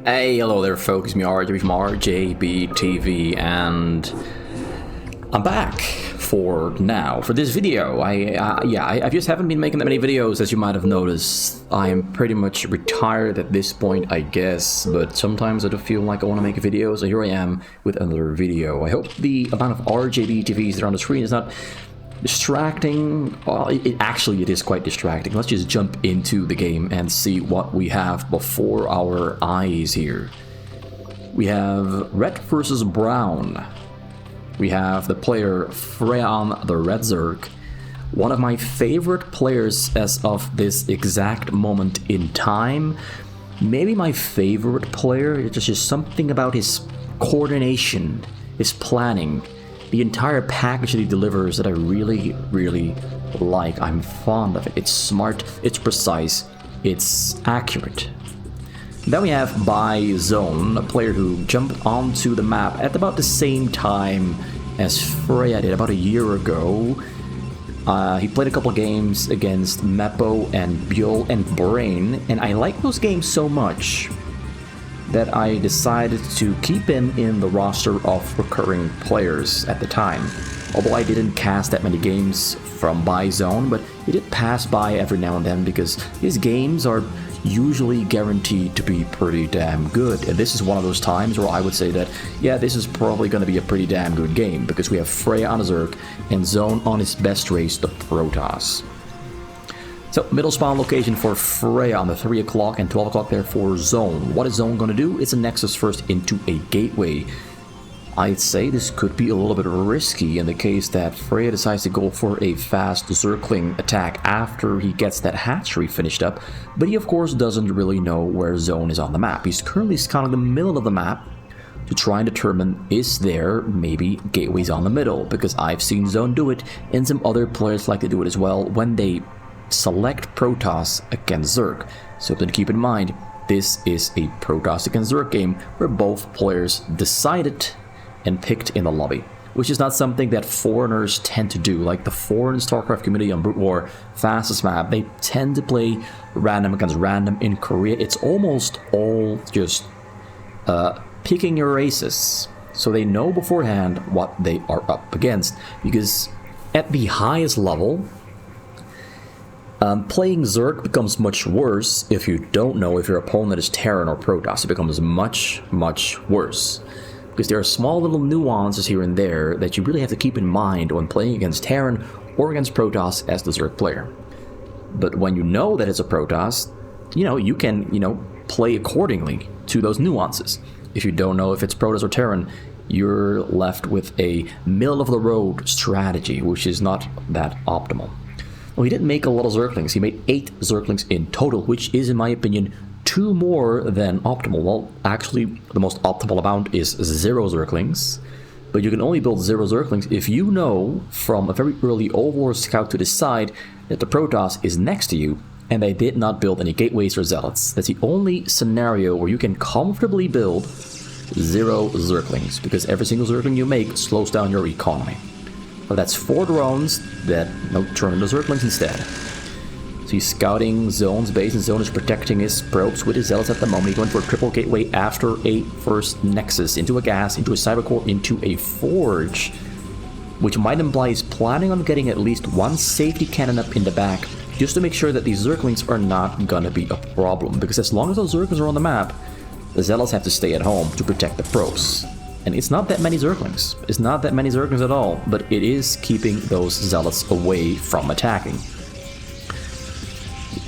Hey, hello there folks, me RJB from RJBTV, and I'm back for this video. I just haven't been making that many videos, as you might have noticed. I am pretty much retired at this point, I guess, but sometimes I do feel like I want to make a video, so here I am with another video. I hope the amount of RJBTVs that are on the screen is not distracting. Well, it is quite distracting. Let's just jump into the game and see what we have before our eyes here. We have red versus brown. We have the player Freyja on the red Zerg. One of my favorite players as of this exact moment in time. Maybe my favorite player. It's just something about his coordination, his planning, the entire package that he delivers that I really, really like. I'm fond of it. It's smart, it's precise, it's accurate. Then we have By Zone, a player who jumped onto the map at about the same time as Freyja did, about a year ago. He played a couple of games against Meppo and Bjol and Brain, and I like those games so much that I decided to keep him in the roster of recurring players at the time. Although I didn't cast that many games from By Zone, but he did pass by every now and then because his games are usually guaranteed to be pretty damn good. And this is one of those times where I would say that, yeah, this is probably going to be a pretty damn good game because we have Freyja on a Zerg and Zone on his best race, the Protoss. So, middle spawn location for Freyja on the 3 o'clock and 12 o'clock there for Zone. What is Zone going to do? It's a Nexus first into a gateway. I'd say this could be a little bit risky in the case that Freyja decides to go for a fast Zergling attack after he gets that hatchery finished up, but he of course doesn't really know where Zone is on the map. He's currently scouting the middle of the map to try and determine, is there maybe gateways on the middle, because I've seen Zone do it, and some other players like to do it as well when they select Protoss against Zerg. So then keep in mind, this is a Protoss against Zerg game where both players decided and picked in the lobby, which is not something that foreigners tend to do. Like the foreign StarCraft community on Brood War fastest map, they tend to play random against random. In Korea, it's almost all just picking your races, so they know beforehand what they are up against, because at the highest level, playing Zerg becomes much worse if you don't know if your opponent is Terran or Protoss. It becomes much, much worse, because there are small little nuances here and there that you really have to keep in mind when playing against Terran or against Protoss as the Zerg player. But when you know that it's a Protoss, you can, play accordingly to those nuances. If you don't know if it's Protoss or Terran, you're left with a middle-of-the-road strategy, which is not that optimal. Well, he didn't make a lot of Zerglings. He made 8 Zerglings in total, which is, in my opinion, 2 more than optimal. Well, actually, the most optimal amount is 0 Zerglings, but you can only build 0 Zerglings if you know from a very early Overlord scout to the side that the Protoss is next to you, and they did not build any gateways or zealots. That's the only scenario where you can comfortably build 0 Zerglings, because every single Zergling you make slows down your economy. Well, that's 4 drones that turn into Zerglings instead. So he's scouting Zone's base, and Zone is protecting his probes with his zealots at the moment. He went for a triple gateway after a first Nexus, into a gas, into a Cybercore, into a Forge, which might imply he's planning on getting at least 1 safety cannon up in the back, just to make sure that these Zerglings are not gonna be a problem, because as long as those Zerglings are on the map, the zealots have to stay at home to protect the probes. And it's not that many Zerglings. It's not that many Zerglings at all, but it is keeping those zealots away from attacking.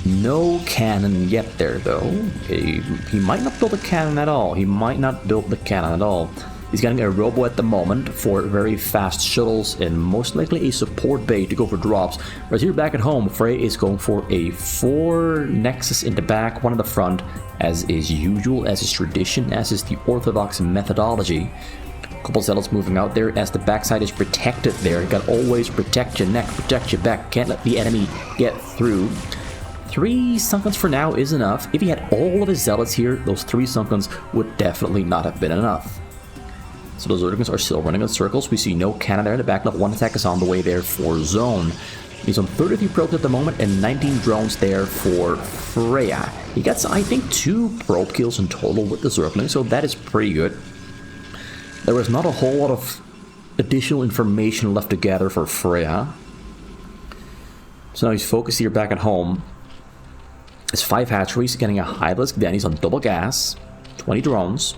No cannon yet there, though. He might not build a cannon at all. He might not build the cannon at all. He's getting a robo at the moment for very fast shuttles and most likely a support bay to go for drops. Whereas here back at home, Freyja is going for a 4 Nexus in the back, 1 in the front, as is usual, as is tradition, as is the orthodox methodology. A couple zealots moving out there as the backside is protected there. You gotta always protect your neck, protect your back. Can't let the enemy get through. 3 Sunkens for now is enough. If he had all of his zealots here, those 3 Sunkens would definitely not have been enough. So those Zerglings are still running in circles. We see no cannon there in the back. Level 1 attack is on the way there for Zone. He's on 33 probes at the moment and 19 drones there for Freyja. He gets, I think, 2 probe kills in total with the Zergling, so that is pretty good. There was not a whole lot of additional information left to gather for Freyja. So now he's focused here back at home. His 5 hatcheries, getting a high risk. Then he's on double gas, 20 drones.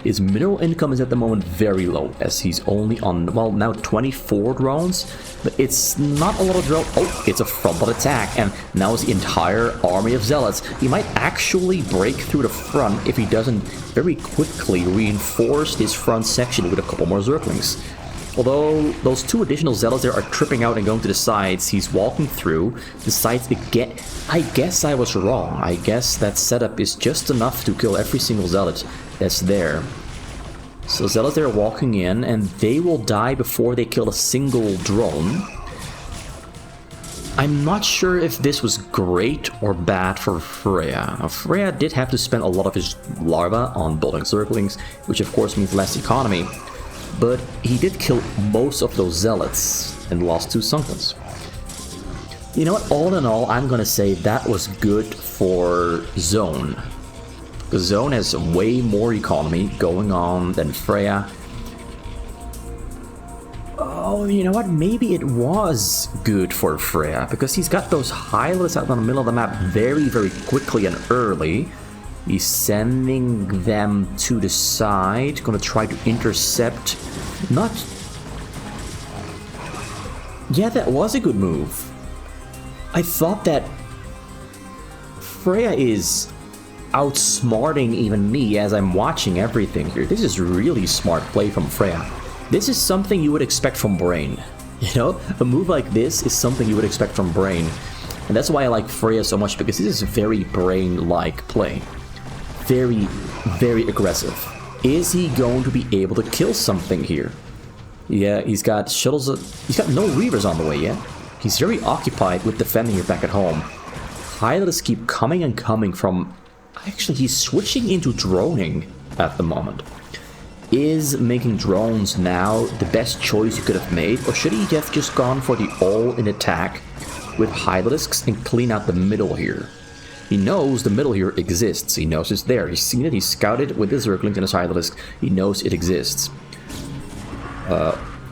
His mineral income is at the moment very low, as he's only on, well, now 24 drones. But it's not a lot of drones. Oh, it's a frontal attack, and now it's the entire army of zealots. He might actually break through the front if he doesn't very quickly reinforce his front section with a couple more Zerglings. Although those 2 additional zealots there are tripping out and going to the sides, he's walking through the sides again. I guess I was wrong. I guess that setup is just enough to kill every single zealot that's there. So zealots there are walking in, and they will die before they kill a single drone. I'm not sure if this was great or bad for Freyja. Now, Freyja did have to spend a lot of his larvae on building Zerglings, which of course means less economy. But he did kill most of those zealots and lost 2 Sunkens. You know what, all in all, I'm gonna say that was good for Zone. Because Zone has way more economy going on than Freyja. Oh, you know what, maybe it was good for Freyja, because he's got those highlights out in the middle of the map very, very quickly and early. He's sending them to the side, gonna try to intercept. Not... Yeah, that was a good move. I thought that Freyja is outsmarting even me as I'm watching everything here. This is really smart play from Freyja. This is something you would expect from Brain. You know, a move like this is something you would expect from Brain. And that's why I like Freyja so much, because this is a very Brain-like play. Very, very aggressive. Is he going to be able to kill something here? Yeah, he's got shuttles. He's got no Reavers on the way yet. He's very occupied with defending it back at home. Pilots keep coming and coming from... Actually, he's switching into droning at the moment. Is making drones now the best choice you could have made? Or should he have just gone for the all-in attack with Hydralisks and clean out the middle here? He knows the middle here exists. He knows it's there. He's seen it. He's scouted with his Zerglings and his Hydralisk. He knows it exists.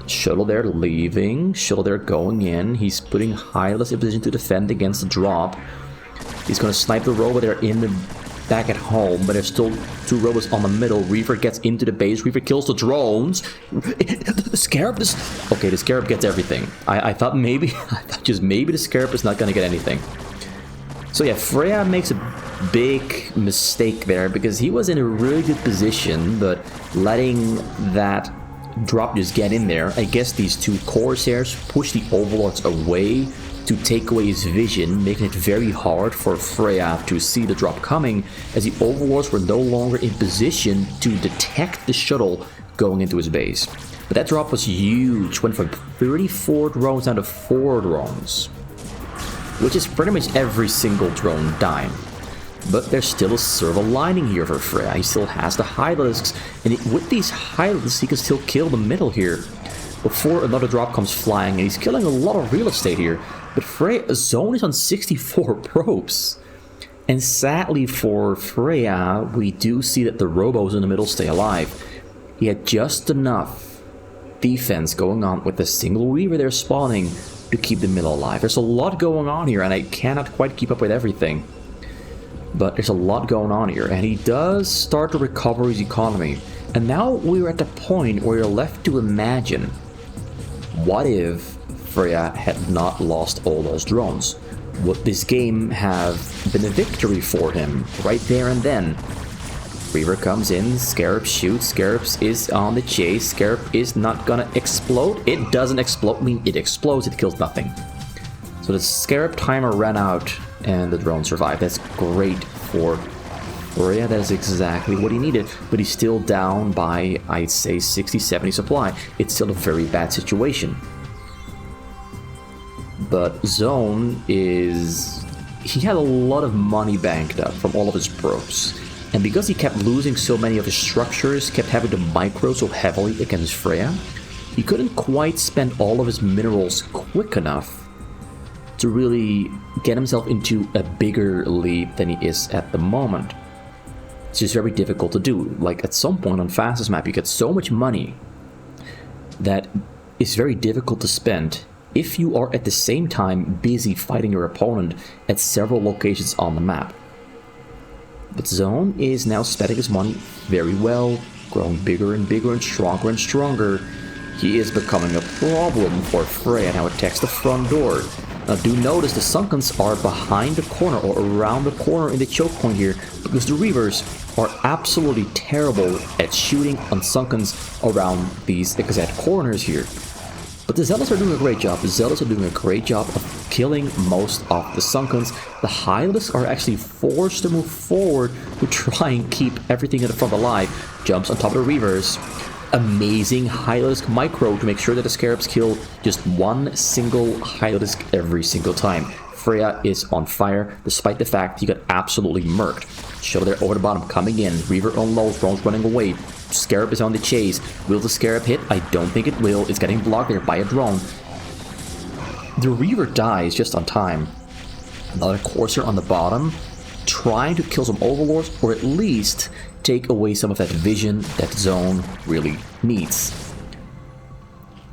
Shuttle there leaving. Shuttle there going in. He's putting Hydralisk in position to defend against the drop. He's going to snipe the robot there in the back at home, but there's still 2 robots on the middle. Reaver gets into the base. Reaver kills the drones. The Scarab is... Okay, the Scarab gets everything. I thought just maybe the Scarab is not going to get anything. So yeah, Freyja makes a big mistake there, because he was in a really good position, but letting that drop just get in there. I guess these 2 Corsairs push the Overlords away to take away his vision, making it very hard for Freyja to see the drop coming, as the Overlords were no longer in position to detect the shuttle going into his base. But that drop was huge, went from 34 drones down to 4 drones. Which is pretty much every single drone dying. But there's still a silver lining here for Freyja. He still has the Hydralisks, and with these Hydralisks he can still kill the middle here before another drop comes flying, and he's killing a lot of real estate here. But Freyja's zone is on 64 probes. And sadly for Freyja, we do see that the robos in the middle stay alive. He had just enough defense going on with the single Reaver there spawning to keep the middle alive. There's a lot going on here, and I cannot quite keep up with everything. But there's a lot going on here, and he does start to recover his economy. And now we're at the point where you're left to imagine, what if Freyja had not lost all those drones? Would this game have been a victory for him right there and then? Reaver comes in, Scarab shoots, Scarab is on the chase, Scarab is not gonna explode. It doesn't explode, I mean it explodes, it kills nothing. So the Scarab timer ran out and the drone survived. That's great for Freyja, that is exactly what he needed, but he's still down by, I'd say, 60-70 supply. It's still a very bad situation. But Zone is... he had a lot of money banked up from all of his probes. And because he kept losing so many of his structures, kept having to micro so heavily against Freyja, he couldn't quite spend all of his minerals quick enough to really get himself into a bigger lead than he is at the moment. It's just very difficult to do. Like, at some point on fastest map, you get so much money that it's very difficult to spend if you are at the same time busy fighting your opponent at several locations on the map. But Zone is now spending his money very well, growing bigger and bigger and stronger. He is becoming a problem for Freyja. Now attacks the front door. Now do notice the Sunkens are behind the corner or around the corner in the choke point here, because the Reavers are absolutely terrible at shooting on Sunkens around these exact corners here. But the Zealots are doing a great job. The Zealots are doing a great job of killing most of the Sunkens. The Hylists are actually forced to move forward to try and keep everything in the front alive. Jumps on top of the Reavers. Amazing Hylisk micro to make sure that the Scarabs kill just one single Hylisk every single time. Freyja is on fire, despite the fact he got absolutely murked. Shuttle there over the bottom, coming in. Reaver on low, drones running away. Scarab is on the chase. Will the Scarab hit? I don't think it will. It's getting blocked there by a drone. The Reaver dies just on time. Another Courser on the bottom, trying to kill some Overlords, or at least take away some of that vision that Zone really needs.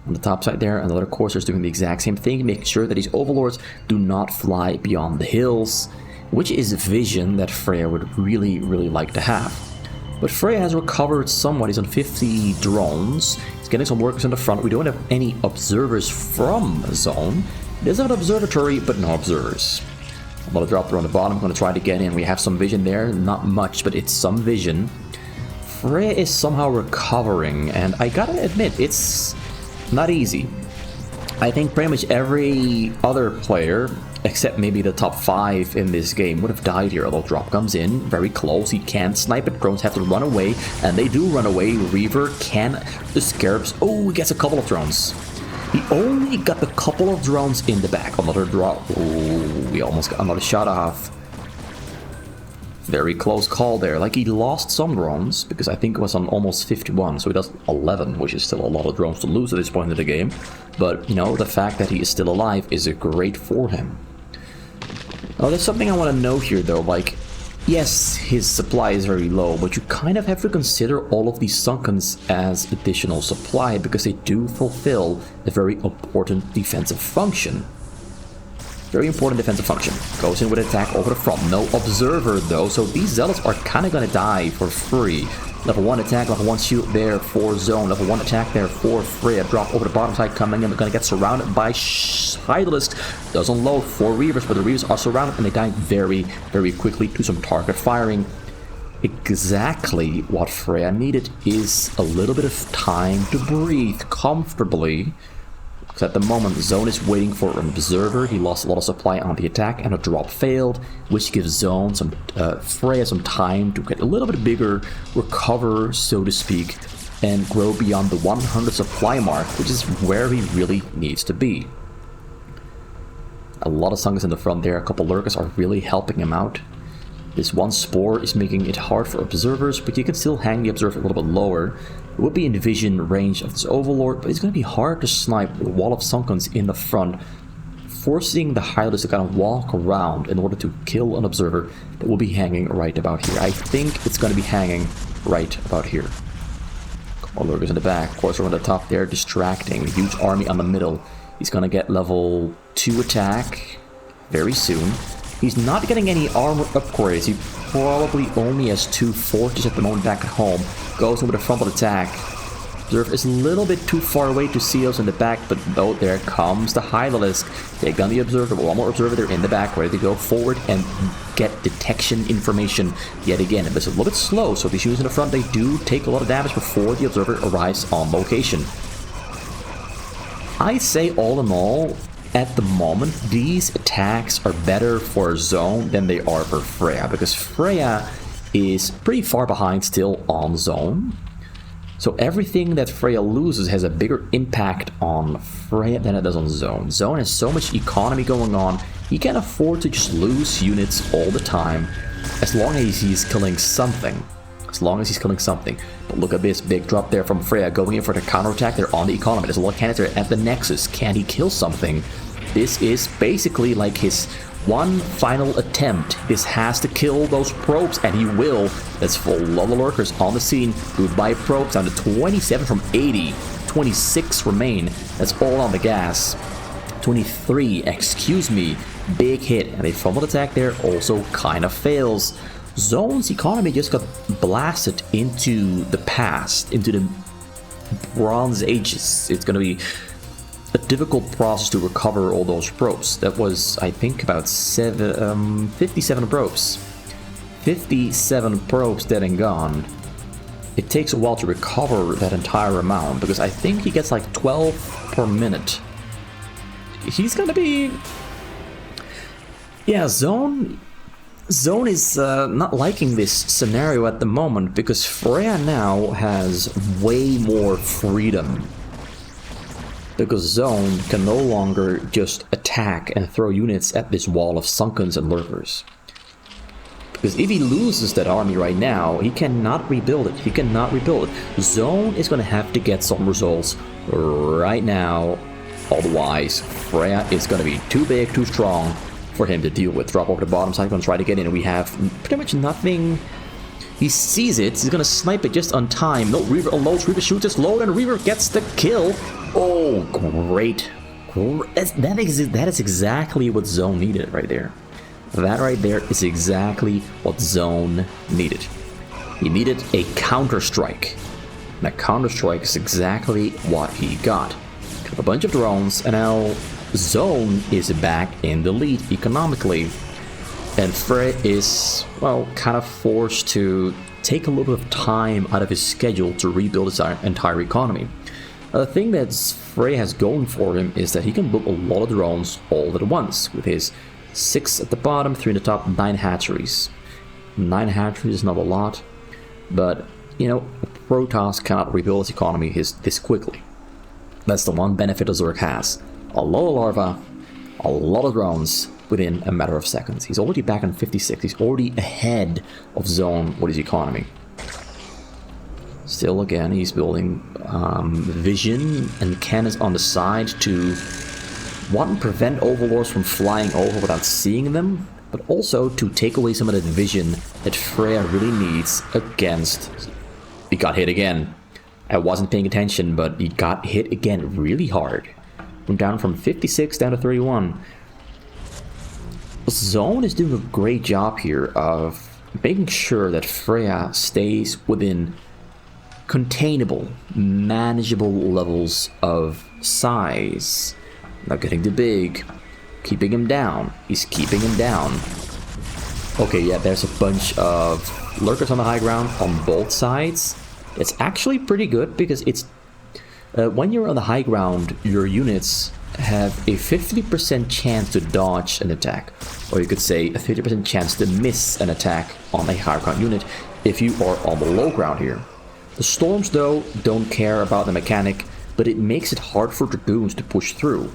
On the top side there, another Courser is doing the exact same thing, making sure that these Overlords do not fly beyond the hills, which is a vision that Freyja would really like to have. But Freyja has recovered somewhat. He's on 50 drones. He's getting some workers in the front. We don't have any observers from Zone. There's an observatory, but no observers. I'm going to drop there on the bottom. I'm going to try to get in. We have some vision there. Not much, but it's some vision. Freyja is somehow recovering, and I gotta admit, it's not easy. I think pretty much every other player, except maybe the top 5 in this game, would have died here. Although drop comes in, very close. He can't snipe it. Drones have to run away, and they do run away. Reaver can... The Scarabs... Oh, he gets a couple of drones. He only got a couple of drones in the back. Another drop. Oh, we almost got another shot off. Very close call there. Like, he lost some drones, because I think it was on almost 51, so he does 11, which is still a lot of drones to lose at this point in the game. But, you know, the fact that he is still alive is great for him. Now, there's something I want to note here, though. Like, yes, his supply is very low, but you kind of have to consider all of these Sunkens as additional supply, because they do fulfill a very important defensive function. Very important defensive function. Goes in with attack over the front. No observer though, so these Zealots are kind of going to die for free. Level 1 attack, level 1 shield there for Zone. Level 1 attack there for Freyja. Drop over the bottom side coming in. They're going to get surrounded by Hylisk. Does unload 4 Reavers, but the Reavers are surrounded and they die very quickly to some target firing. Exactly what Freyja needed is a little bit of time to breathe comfortably. At the moment, Zone is waiting for an observer. He lost a lot of supply on the attack, and a drop failed, which gives Zone some Freyja some time to get a little bit bigger, recover, so to speak, and grow beyond the 100 supply mark, which is where he really needs to be. A lot of Sunkens in the front there. A couple Lurkers are really helping him out. This one Spore is making it hard for observers, but you can still hang the observer a little bit lower. It would be in vision range of this Overlord, but it's going to be hard to snipe the wall of Sunkens in the front, forcing the Hylists to kind of walk around in order to kill an observer that will be hanging right about here. I think it's going to be hanging right about here. Couple Lurkers in the back, Courser on the top there, distracting. Huge army on the middle. He's going to get level 2 attack very soon. He's not getting any armor upgrades. He probably only has 2 forges at the moment back at home. Goes in with a frontal attack. Observer is a little bit too far away to see those in the back, but though there comes the Hylisk. Take down the observer. One more observer there in the back, ready to go forward and get detection information yet again. But it's a little bit slow, so these units in the front, they do take a lot of damage before the observer arrives on location. I'd say all in all, at the moment, these attacks are better for Zone than they are for Freyja, because Freyja is pretty far behind still on Zone. So everything that Freyja loses has a bigger impact on Freyja than it does on Zone. Zone has so much economy going on, he can't afford to just lose units all the time, as long as he's killing something. But look at this big drop there from Freyja, going in for the counterattack. They're on the economy. There's a lot of cannons there at the Nexus. Can he kill something? This is basically like his one final attempt. This has to kill those probes, and he will. That's full of the lurkers on the scene. Goodbye probes, down to 27 from 80. 26 remain. That's all on the gas. 23, excuse me. Big hit, and a fumbled attack there also kind of fails. Zone's economy just got blasted into the past, into the Bronze Ages. It's going to be a difficult process to recover all those probes. That was, I think, about 57 probes. 57 probes dead and gone. It takes a while to recover that entire amount, because I think he gets like 12 per minute. He's going to be... Yeah, Zone is not liking this scenario at the moment, because Freyja now has way more freedom. Because Zone can no longer just attack and throw units at this wall of Sunkens and Lurkers. Because if he loses that army right now, he cannot rebuild it. He cannot rebuild it. Zone is going to have to get some results right now. Otherwise, Freyja is going to be too big, too strong for him to deal with. Drop over the bottom side, going to try to get in, and we have pretty much nothing. He sees it, he's going to snipe it just on time. No, Reaver unloads, Reaver shoots, it's low, and Reaver gets the kill. Oh, great. That is exactly what Zone needed right there. That right there is exactly what Zone needed. He needed a counter-strike. And a counter-strike is exactly what he got. Got a bunch of drones, and now Zone is back in the lead economically. And Freyja is, well, kind of forced to take a little bit of time out of his schedule to rebuild his entire economy. The thing that Freyja has going for him is that he can build a lot of drones all at once, with his 6 at the bottom, 3 in the top, 9 hatcheries. 9 hatcheries is not a lot, but, you know, Protoss cannot rebuild his economy this quickly. That's the one benefit Zerg has. A lot of larvae, a lot of drones within a matter of seconds. He's already back on 56. He's already ahead of Zone with his economy. Still, again, he's building vision and cannons on the side to, one, prevent overlords from flying over without seeing them, but also to take away some of that vision that Freyja really needs against... He got hit again. I wasn't paying attention, but he got hit again really hard. Went down from 56 down to 31. Zone is doing a great job here of making sure that Freyja stays within containable, manageable levels of size. Not getting too big. Keeping him down. He's keeping him down. Okay, yeah, there's a bunch of lurkers on the high ground on both sides. It's actually pretty good, because it's when you're on the high ground, your units have a 50% chance to dodge an attack, or you could say a 50% chance to miss an attack on a high ground unit if you are on the low ground here. The storms, though, don't care about the mechanic, but it makes it hard for dragoons to push through.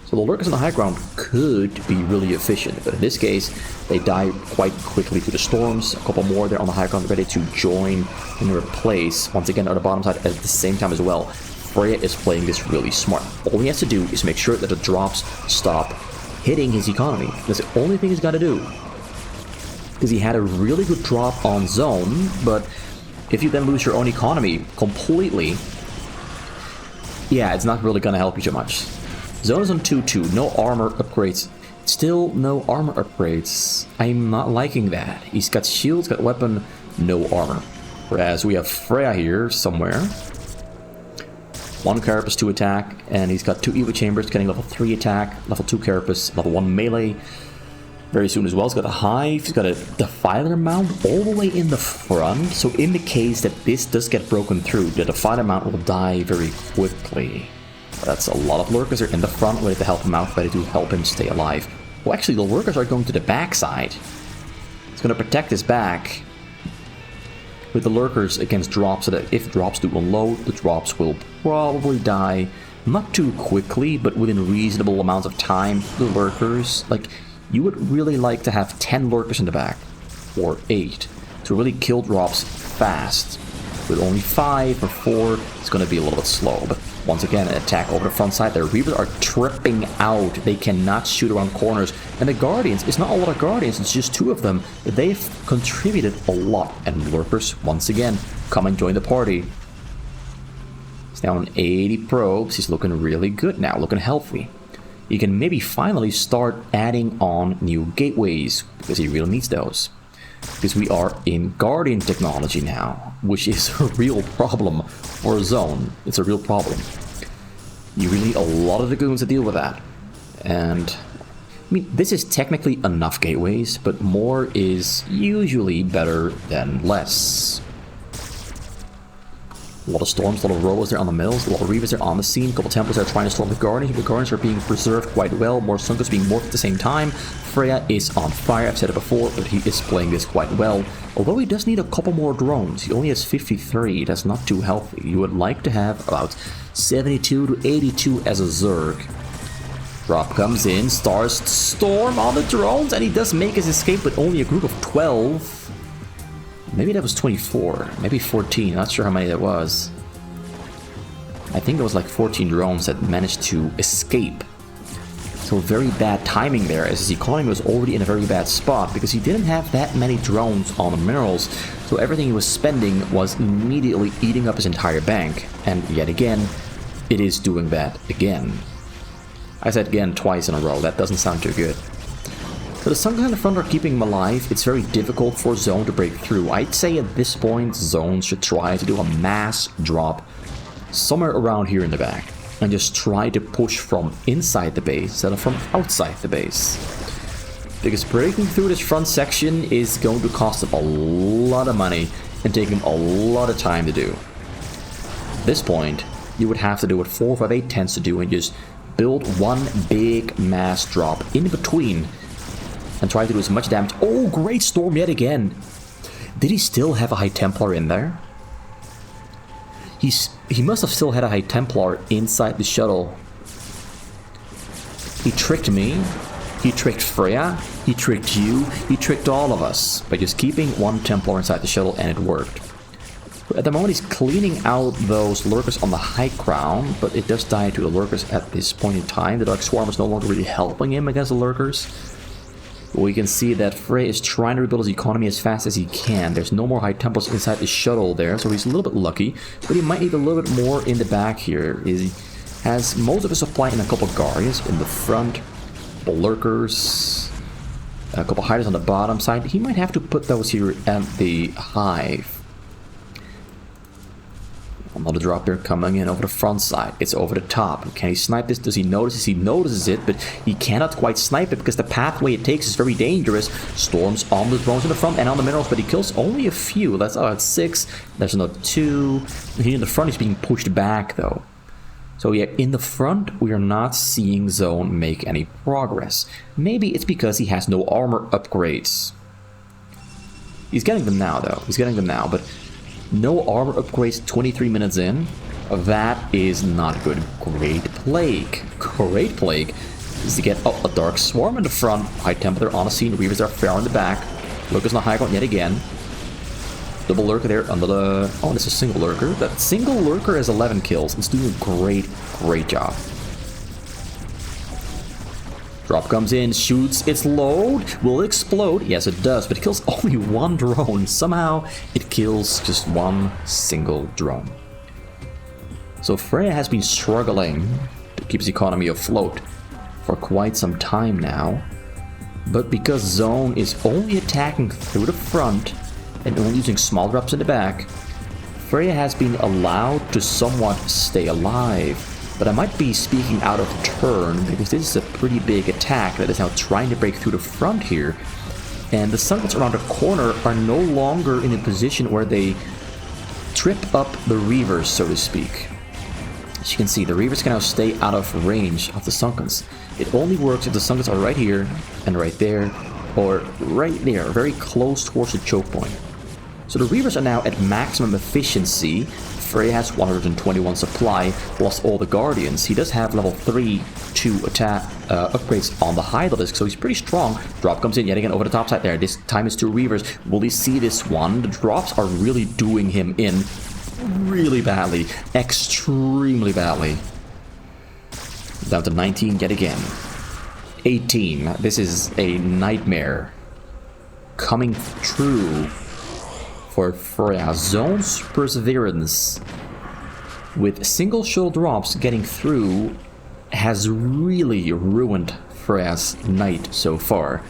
So the lurkers on the high ground could be really efficient, but in this case, they die quite quickly to the storms. A couple more there on the high ground ready to join and replace, once again on the bottom side at the same time as well. Freyja is playing this really smart. All he has to do is make sure that the drops stop hitting his economy. That's the only thing he's got to do. Because he had a really good drop on Zone, but if you then lose your own economy completely, yeah, it's not really going to help you too much. Zone is on 2-2, no armor upgrades. Still no armor upgrades. I'm not liking that. He's got shields, got weapon, no armor. Whereas we have Freyja here somewhere. 1 Carapace, 2 attack, and he's got 2 Evo Chambers, getting level 3 attack, level 2 Carapace, level 1 melee. Very soon as well. He's got a Hive, he's got a Defiler mount all the way in the front, so in the case that this does get broken through, the Defiler mount will die very quickly. That's a lot of lurkers are in the front, ready to help him out, ready to help him stay alive. Well, actually, the lurkers are going to the backside. He's going to protect his back with the lurkers against drops, so that if drops do unload, the drops will probably die. Not too quickly, but within reasonable amounts of time. The lurkers, like, you would really like to have 10 lurkers in the back, or 8, to really kill drops fast. With only 5 or 4, it's going to be a little bit slow, but Once again, an attack over the front side. The Reavers are tripping out. They cannot shoot around corners. And the Guardians, it's not a lot of Guardians, it's just 2 of them. They've contributed a lot. And Lurkers, once again, come and join the party. He's now on 80 probes. He's looking really good now, looking healthy. He can maybe finally start adding on new gateways, because he really needs those. Because we are in Guardian technology now, which is a real problem for a zone. It's a real problem. You really need a lot of dragoons to deal with that. And, I mean, this is technically enough gateways, but more is usually better than less. A lot of storms, a lot of robots there on the mills, a lot of Reavers there on the scene, a couple Templars are trying to storm the Guardians. The Guardians are being preserved quite well, more Sunkers being morphed at the same time. Freyja is on fire, I've said it before, but he is playing this quite well. Although he does need a couple more drones, he only has 53, that's not too healthy. You would like to have about 72 to 82 as a Zerg. Drop comes in, starts to storm on the drones, and he does make his escape, but only a group of 12. Maybe that was 24, maybe 14, not sure how many that was. I think there was like 14 drones that managed to escape. So very bad timing there, as his economy was already in a very bad spot, because he didn't have that many drones on the minerals, so everything he was spending was immediately eating up his entire bank. And yet again, it is doing that again. I said again twice in a row, that doesn't sound too good. So the Sunkers in the front are keeping him alive. It's very difficult for Zone to break through. I'd say at this point, Zone should try to do a mass drop somewhere around here in the back. And just try to push from inside the base instead of from outside the base. Because breaking through this front section is going to cost him a lot of money and take him a lot of time to do. At this point, you would have to do what 458 tends to do and just build one big mass drop in between and try to do as much damage. Oh, great storm yet again. Did he still have a High Templar in there? He must have still had a High Templar inside the shuttle. He tricked me. He tricked Freyja. He tricked you. He tricked all of us by just keeping one Templar inside the shuttle, and it worked. At the moment, he's cleaning out those Lurkers on the high ground, but it does die to the Lurkers at this point in time. The Dark Swarm is no longer really helping him against the Lurkers. We can see that Frey is trying to rebuild his economy as fast as he can. There's no more High Templars inside the shuttle there, so he's a little bit lucky. But he might need a little bit more in the back here. He has most of his supply in a couple of Guardians in the front, the Lurkers, a couple of Hiders on the bottom side. He might have to put those here at the Hive. Another drop there coming in over the front side. It's over the top. Can he snipe this? Does he notice? He notices it, but he cannot quite snipe it because the pathway it takes is very dangerous. Storms on the drones in the front and on the minerals, but he kills only a few. That's 6. There's another 2. Here in the front, he's being pushed back though. So yeah, in the front, we are not seeing Zone make any progress. Maybe it's because he has no armor upgrades. He's getting them now though. He's getting them now, but no armor upgrades 23 minutes in. That is not good. Great Plague. Great Plague is to get a Dark Swarm in the front. High Templar on the scene. Reavers are fair in the back. Lurker's on the high ground yet again. Double Lurker there under the... Oh, this is a single Lurker. That single Lurker has 11 kills. It's doing a great job. Drop comes in, shoots its load. Will it explode? Yes, it does, but it kills only one drone. Somehow, it kills just one single drone. So Freyja has been struggling to keep his economy afloat for quite some time now. But because Zone is only attacking through the front and only using small drops in the back, Freyja has been allowed to somewhat stay alive. But I might be speaking out of turn, because this is a pretty big attack that is now trying to break through the front here. And the Sunkers around the corner are no longer in a position where they trip up the Reavers, so to speak. As you can see, the Reavers can now stay out of range of the Sunkers. It only works if the Sunkers are right here, and right there, or right there, very close towards the choke point. So the Reavers are now at maximum efficiency. Freyja has 121 supply, plus all the Guardians. He does have level 3 2 attack upgrades on the Hydra-Disc, so he's pretty strong. Drop comes in yet again over the top side there. This time it's 2 Reavers. Will he see this one? The drops are really doing him in. really badly. Extremely badly. Down to 19 yet again. 18. This is a nightmare. Coming true for Freyja. Zone's perseverance with single shuttle drops getting through has really ruined Freyja's night so far.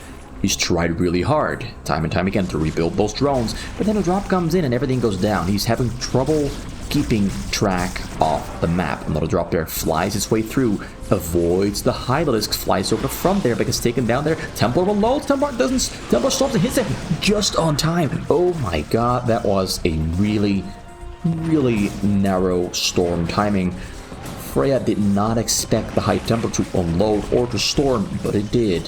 He's tried really hard, time and time again, to rebuild those drones, but then a drop comes in and everything goes down. He's having trouble keeping track of the map. Another drop there, flies its way through, avoids the Hydralisk, flies over the front there, but gets taken down there. Templar reloads, Templar doesn't, Templar stops and hits it just on time. Oh my god, that was a really narrow storm timing. Freyja did not expect the High Templar to unload or to storm, but it did.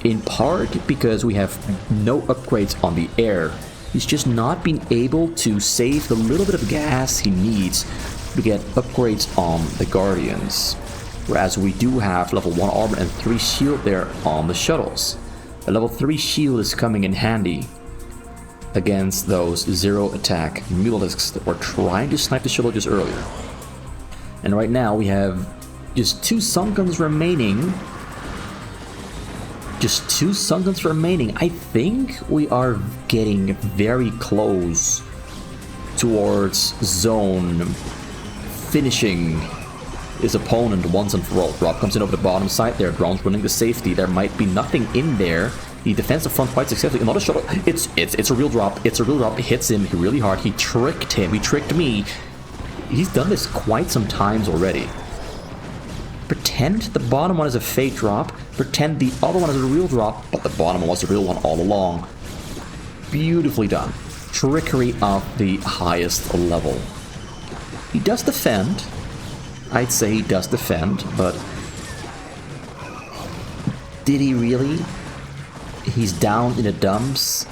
In part because we have no upgrades on the air. He's just not been able to save the little bit of gas he needs to get upgrades on the Guardians. Whereas we do have level 1 armor and 3 shield there on the shuttles. A level 3 shield is coming in handy against those 0 attack Mutalisks that were trying to snipe the shuttle just earlier. And right now we have just 2 Sunkens remaining. Just 2 Sunkens remaining. I think we are getting very close towards Zone finishing his opponent once and for all. Drop comes in over the bottom side there. Drone's running the safety. There might be nothing in there. He defends the front quite successfully. Another shuttle. It's a real drop. It's a real drop. It hits him really hard. He tricked him. He tricked me. He's done this quite some times already. Pretend the bottom one is a fake drop. Pretend the other one is a real drop, but the bottom one was the real one all along. Beautifully done. Trickery of the highest level. He does defend. I'd say he does defend, but did he really? He's down in the dumps.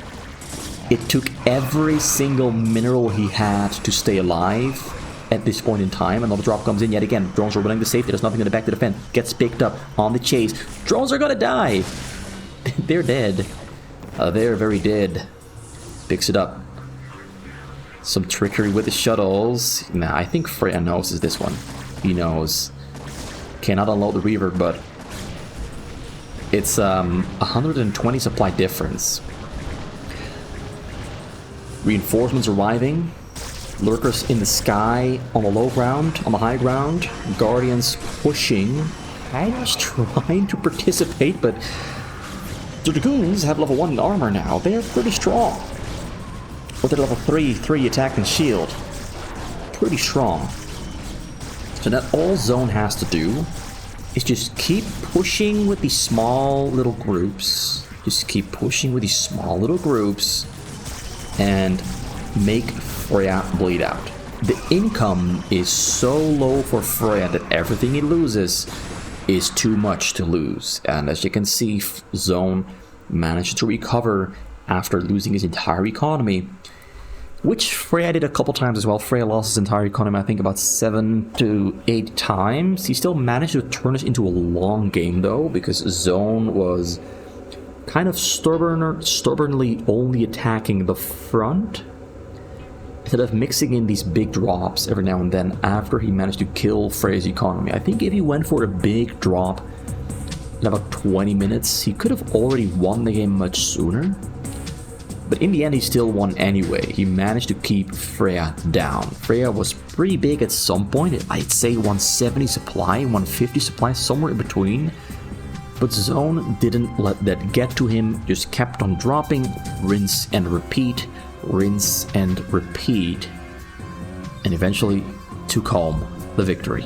It took every single mineral he had to stay alive. At this point in time, another drop comes in yet again. Drones are running the safety. There's nothing in the back to defend. Gets picked up on the chase. Drones are gonna die. They're dead. They're very dead. Picks it up. Some trickery with the shuttles. Nah, I think Freyja knows is this one. He knows. Cannot unload the Reaver, but it's 120 supply difference. Reinforcements arriving. Lurkers in the sky, on the low ground, on the high ground. Guardians pushing. Hydra's trying to participate, but the Dragoons have level 1 armor now. They're pretty strong. With their level 3 attack and shield. Pretty strong. So now all Zone has to do is just keep pushing with these small little groups. Just keep pushing with these small little groups. And make Freyja bleed out. The income is so low for Freyja that everything he loses is too much to lose. And as you can see, Zone managed to recover after losing his entire economy, which Freyja did a couple times as well. Freyja lost his entire economy, I think, about 7 to 8 times. He still managed to turn it into a long game, though, because Zone was kind of stubbornly only attacking the front, instead of mixing in these big drops every now and then after he managed to kill Freyja's economy. I think if he went for a big drop in about 20 minutes, he could have already won the game much sooner. But in the end, he still won anyway. He managed to keep Freyja down. Freyja was pretty big at some point. I'd say 170 supply, 150 supply, somewhere in between. But Zone didn't let that get to him, just kept on dropping, rinse and repeat, rinse and repeat, and eventually took home the victory.